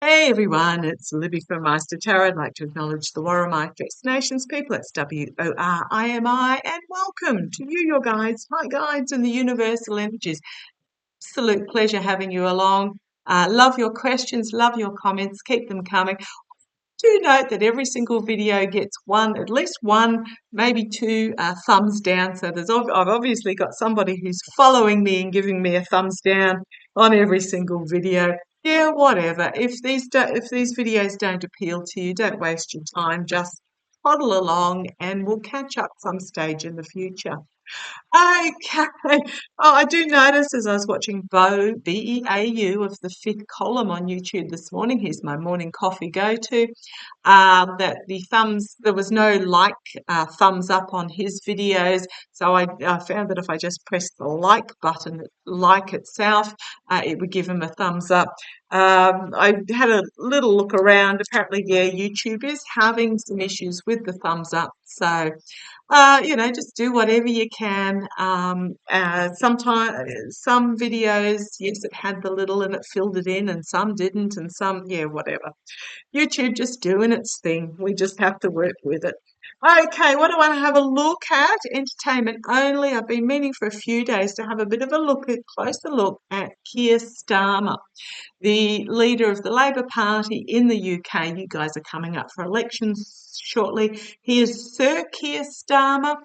Hey everyone, it's Libby from Meister Tarot. I'd like to acknowledge the Warramai First Nations people. It's WORIMI, and welcome to you, your guides, my guides, and the universal energies. Absolute pleasure having you along. Love your questions, love your comments, keep them coming. Do note that every single video gets at least one, maybe two thumbs down. So I've obviously got somebody who's following me and giving me a thumbs down on every single video. Yeah, whatever. If these videos don't appeal to you, don't waste your time. Just toddle along, and we'll catch up some stage in the future. Okay. Oh, I do notice as I was watching Beau, of the Fifth Column on YouTube this morning, here's my morning coffee go-to, that there was no thumbs up on his videos. So I found that if I just press the like button, like itself, it would give him a thumbs up. I had a little look around. Apparently, yeah, YouTube is having some issues with the thumbs up. So, just do whatever you can. Sometimes some videos, yes, it had the little and it filled it in, and some didn't, and some, yeah, whatever. YouTube just doing its thing. We just have to work with it. Okay, what do I want to have a look at? Entertainment only. I've been meaning for a few days to have a bit of a closer look at Keir Starmer, the leader of the Labor Party in the UK. You guys are coming up for elections shortly. He is Sir Keir Starmer,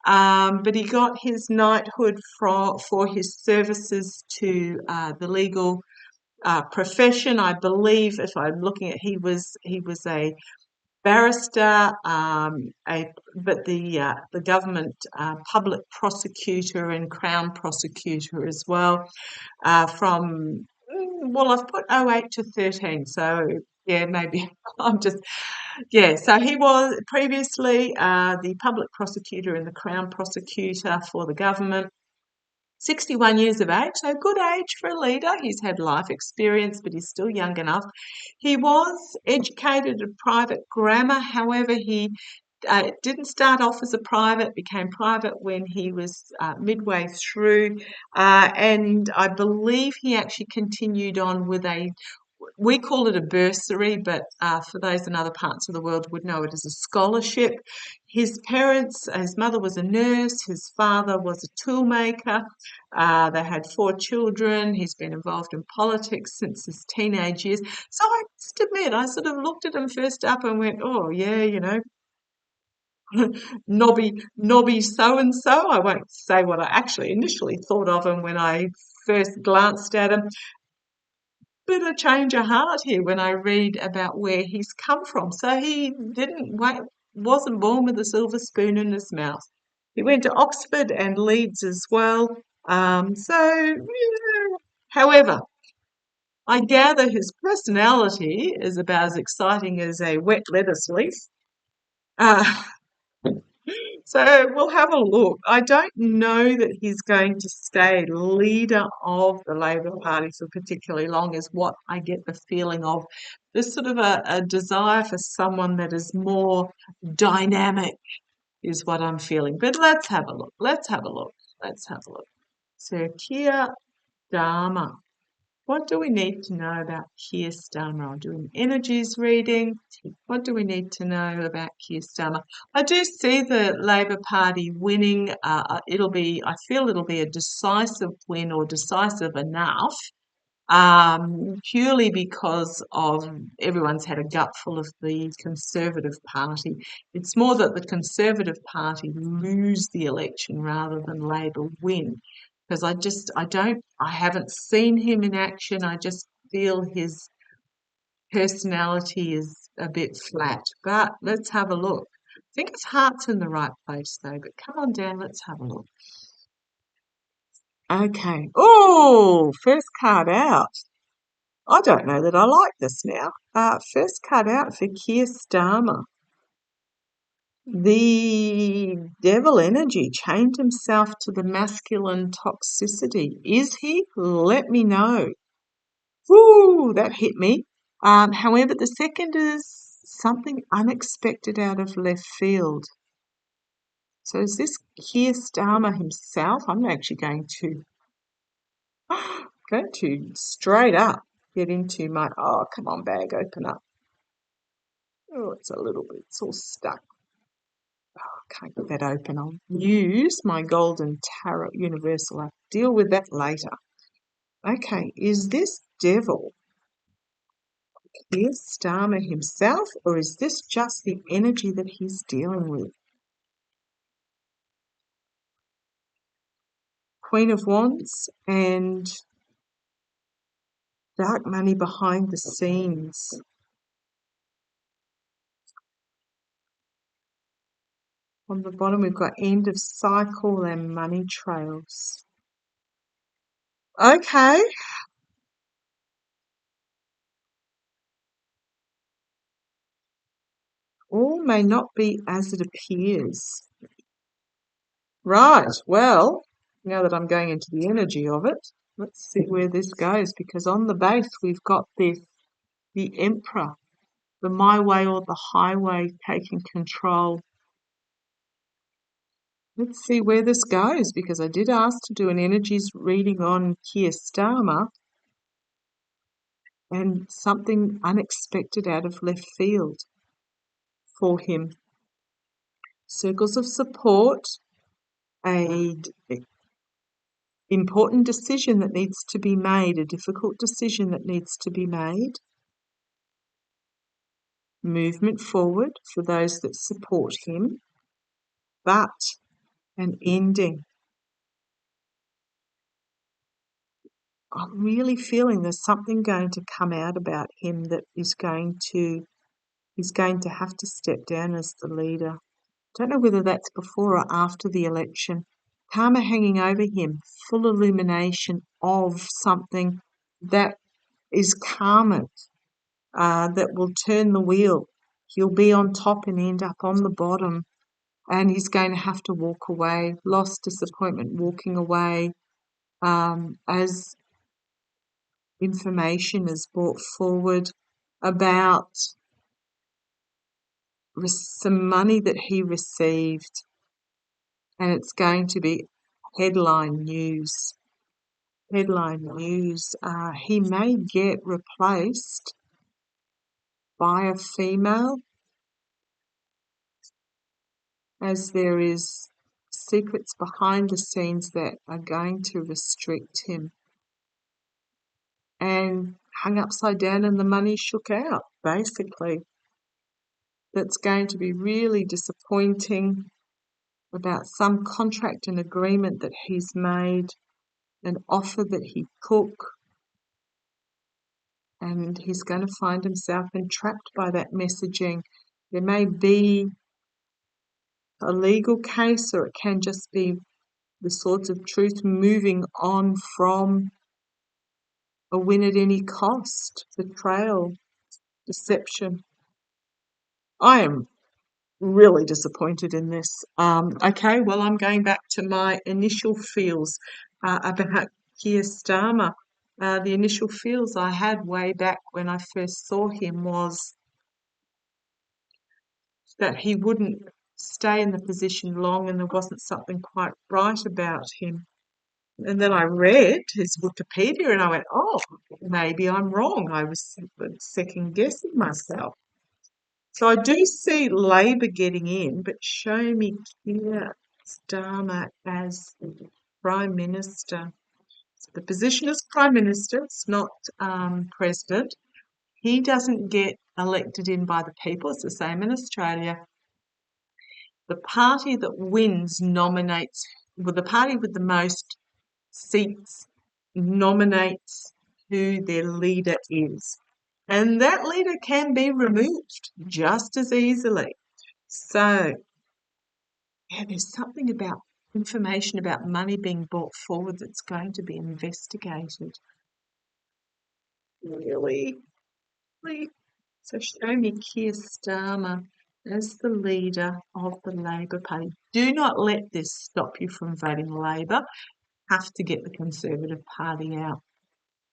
but he got his knighthood for his services to the legal profession. I believe, if I'm looking at, he was a barrister, but the government public prosecutor and crown prosecutor as well, I've put 08 to 13, so yeah, maybe I'm just, yeah. So he was previously the public prosecutor and the crown prosecutor for the government. 61 years of age, so good age for a leader. He's had life experience, but he's still young enough. He was educated at private grammar. However, he didn't start off as a private, became private when he was midway through. And I believe he actually continued on with we call it a bursary, but for those in other parts of the world would know it as a scholarship. His mother was a nurse, his father was a toolmaker. They had 4 children. He's been involved in politics since his teenage years. So I must admit, I sort of looked at him first up and went, oh, yeah, knobby so-and-so. I won't say what I actually initially thought of him when I first glanced at him. Bit of change of heart here when I read about where he's come from. So he wasn't born with a silver spoon in his mouth. He went to Oxford and Leeds as well. However, I gather his personality is about as exciting as a wet lettuce leaf. Uh, So we'll have a look. I don't know that he's going to stay leader of the Labor Party for particularly long, is what I get the feeling of. There's sort of a desire for someone that is more dynamic, is what I'm feeling. But let's have a look. Let's have a look. Let's have a look. So Keir Starmer. What do we need to know about Keir Starmer? I'm doing energies reading. What do we need to know about Keir Starmer? I do see the Labor Party winning. I feel it'll be a decisive win, or decisive enough, purely because of everyone's had a gutful of the Conservative Party. It's more that the Conservative Party lose the election rather than Labor win. Because I haven't seen him in action. I just feel his personality is a bit flat. But let's have a look. I think his heart's in the right place though. But come on down, let's have a look. Okay. Oh, first card out. I don't know that I like this now. First card out for Keir Starmer. The devil energy chained himself to the masculine toxicity. Is he? Let me know. Woo, that hit me. However, the second is something unexpected out of left field. So is this Keir Starmer himself? I'm actually going to straight up. get into my, oh, come on, bag, open up. Oh, it's a little bit, it's all stuck. Oh, can't get that open. I'll use my golden tarot universal. I'll deal with that later. Okay, is this devil Keir Starmer himself, or is this just the energy that he's dealing with? Queen of Wands and dark money behind the scenes. On the bottom, we've got end of cycle and money trails. Okay. All may not be as it appears. Right, well, now that I'm going into the energy of it, let's see where this goes, because on the base we've got this, the Emperor, the my way or the highway taking control. Let's see where this goes, because I did ask to do an energies reading on Keir Starmer, and something unexpected out of left field for him. Circles of support, an important decision that needs to be made, a difficult decision that needs to be made. Movement forward for those that support him, but an ending. I'm really feeling there's something going to come out about him that he's going to have to step down as the leader. Don't know whether that's before or after the election. Karma hanging over him, full illumination of something that is karmic, that will turn the wheel. He'll be on top and end up on the bottom, and he's going to have to walk away. Loss, disappointment, walking away, as information is brought forward about some money that he received, and it's going to be headline news. Headline news. He may get replaced by a female, as there is secrets behind the scenes that are going to restrict him. And hung upside down and the money shook out, basically. That's going to be really disappointing, about some contract and agreement that he's made, an offer that he took, and he's going to find himself entrapped by that messaging. There may be a legal case, or it can just be the sorts of truth moving on from a win at any cost, betrayal, deception. I am really disappointed in this. Okay, well, I'm going back to my initial feels about Keir Starmer. The initial feels I had way back when I first saw him was that he wouldn't stay in the position long, and there wasn't something quite right about him. And then I read his Wikipedia and I went, oh, maybe I'm wrong. I was second guessing myself. So I do see Labor getting in, but show me Keir Starmer as Prime Minister. So the position is Prime Minister, it's not President. He doesn't get elected in by the people. It's the same in Australia. The party that wins nominates, well, the party with the most seats nominates who their leader is. And that leader can be removed just as easily. So, yeah, there's something about information about money being brought forward that's going to be investigated. Really? Really? So show me Keir Starmer as the leader of the Labor Party. Do not let this stop you from voting Labor. Have to get the Conservative Party out.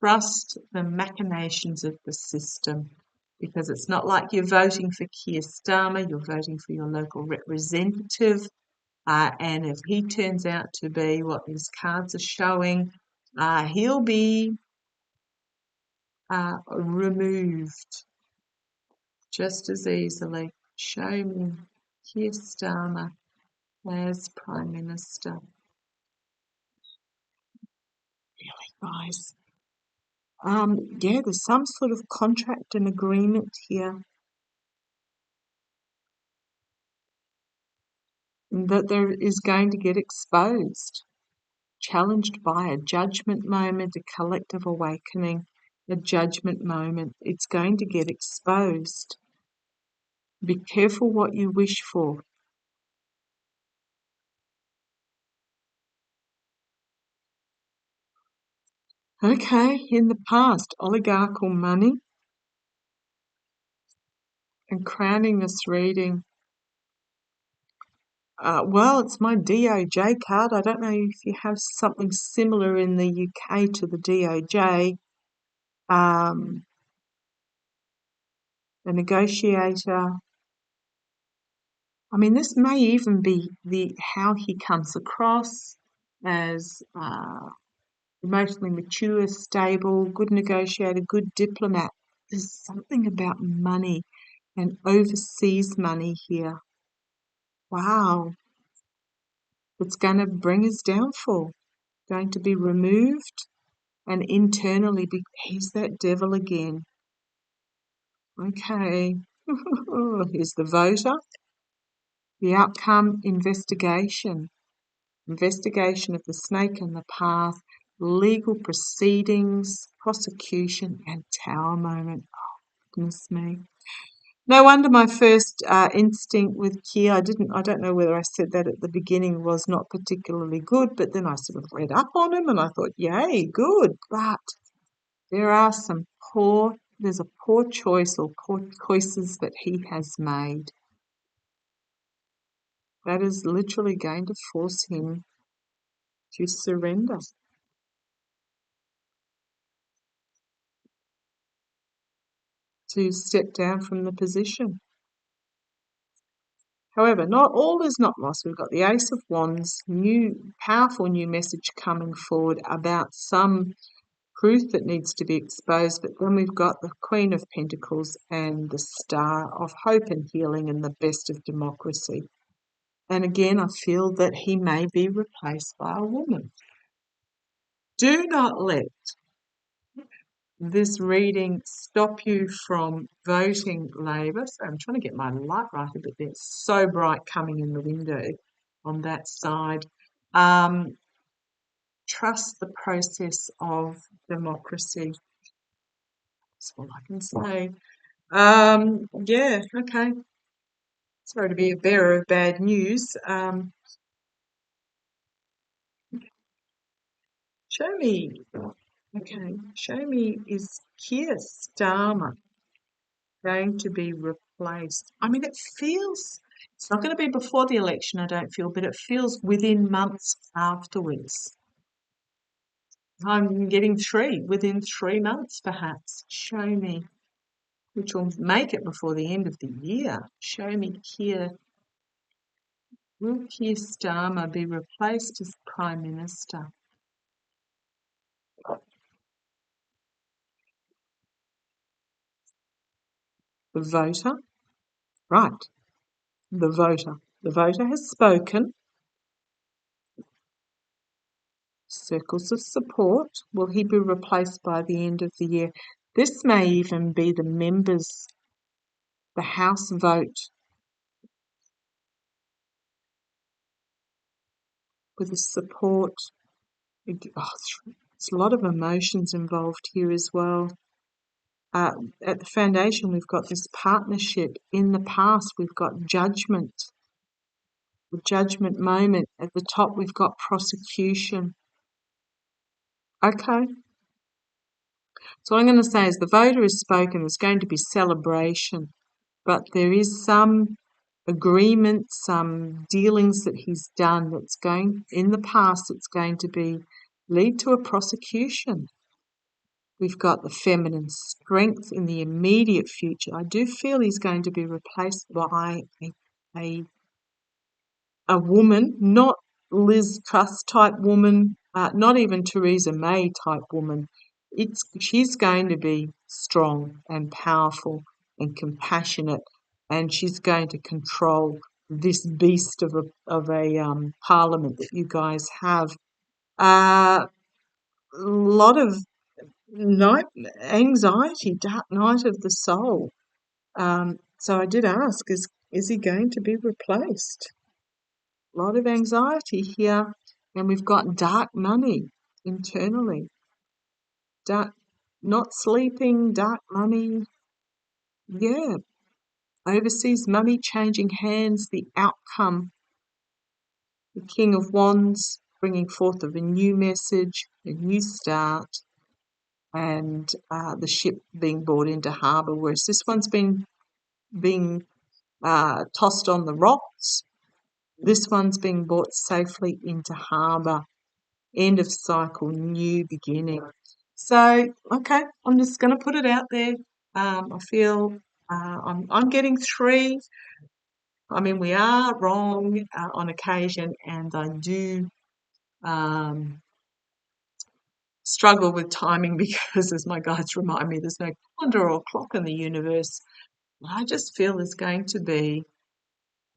Trust the machinations of the system, because it's not like you're voting for Keir Starmer, you're voting for your local representative. And if he turns out to be what these cards are showing, he'll be removed just as easily. Show me Keir Starmer as Prime Minister. Really, guys. Yeah, there's some sort of contract and agreement here that there is going to get exposed, challenged by a judgment moment, a collective awakening, a judgment moment. It's going to get exposed. Be careful what you wish for. Okay, in the past, oligarchical money, and crowning this reading. Well, it's my DOJ card. I don't know if you have something similar in the UK to the DOJ. The negotiator. I mean, this may even be how he comes across as emotionally mature, stable, good negotiator, good diplomat. There's something about money and overseas money here. Wow. It's going to bring his downfall, going to be removed, and internally he's that devil again. Okay. Here's the voter. The outcome, investigation. Investigation of the snake and the path, legal proceedings, prosecution, and tower moment. Oh, goodness me. No wonder my first instinct with Keir, I don't know whether I said that at the beginning, was not particularly good, but then I sort of read up on him and I thought, yay, good. But there's a poor choice or poor choices that he has made. That is literally going to force him to surrender. To step down from the position. However, not all is not lost. We've got the Ace of Wands, powerful new message coming forward about some truth that needs to be exposed, but then we've got the Queen of Pentacles and the Star of Hope and Healing and the best of democracy. And again, I feel that he may be replaced by a woman. Do not let this reading stop you from voting Labor. So I'm trying to get my light right a bit there. It's so bright coming in the window on that side. Trust the process of democracy. That's all I can say. Yeah, okay. Sorry to be a bearer of bad news. Show me. Okay, show me, is Keir Starmer going to be replaced? I mean, it's not going to be before the election, I don't feel, but it feels within months afterwards. I'm getting within 3 months perhaps. Show me, which will make it before the end of the year. Show me Keir. Will Keir Starmer be replaced as Prime Minister? The voter? Right, the voter. The voter has spoken. Circles of support. Will he be replaced by the end of the year? This may even be the members, the House vote, with the support. There's a lot of emotions involved here as well. At the foundation, we've got this partnership. In the past, we've got judgment, the judgment moment. At the top, we've got prosecution. Okay. So what I'm going to say is the voter has spoken. There's going to be celebration, but there is some agreement, some dealings that he's done that's going, in the past, it's going to lead to a prosecution. We've got the feminine strength in the immediate future. I do feel he's going to be replaced by a woman, not Liz Truss type woman, not even Theresa May type woman. She's going to be strong and powerful and compassionate, and she's going to control this beast of a parliament that you guys have. A lot of night anxiety, dark night of the soul. So I did ask, is he going to be replaced? A lot of anxiety here, and we've got dark money internally. Dark, not sleeping, dark money. Yeah, overseas money changing hands, the outcome. The King of Wands bringing forth of a new message, a new start, and the ship being brought into harbour, whereas this one's been being tossed on the rocks. This one's being brought safely into harbour. End of cycle, new beginning. So, okay, I'm just going to put it out there. I feel I'm getting 3. I mean, we are wrong on occasion, and I do struggle with timing because, as my guides remind me, there's no calendar or clock in the universe. I just feel there's going to be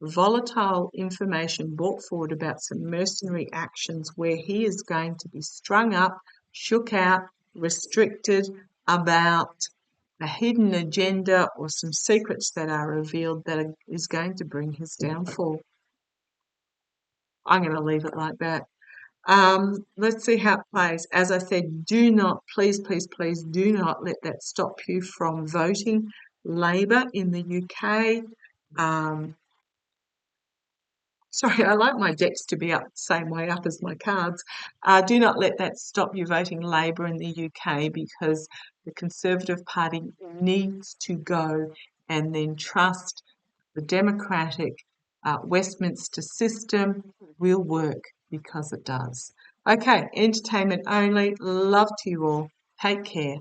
volatile information brought forward about some mercenary actions where he is going to be strung up, shook out, restricted about a hidden agenda or some secrets that are revealed that is going to bring his downfall. I'm going to leave it like that. Let's see how it plays. As I said, do not, please, please, please do not let that stop you from voting Labor in the UK. Sorry, I like my decks to be up the same way up as my cards. Do not let that stop you voting Labor in the UK, because the Conservative Party needs to go, and then trust the democratic Westminster system will work, because it does. Okay, entertainment only. Love to you all. Take care.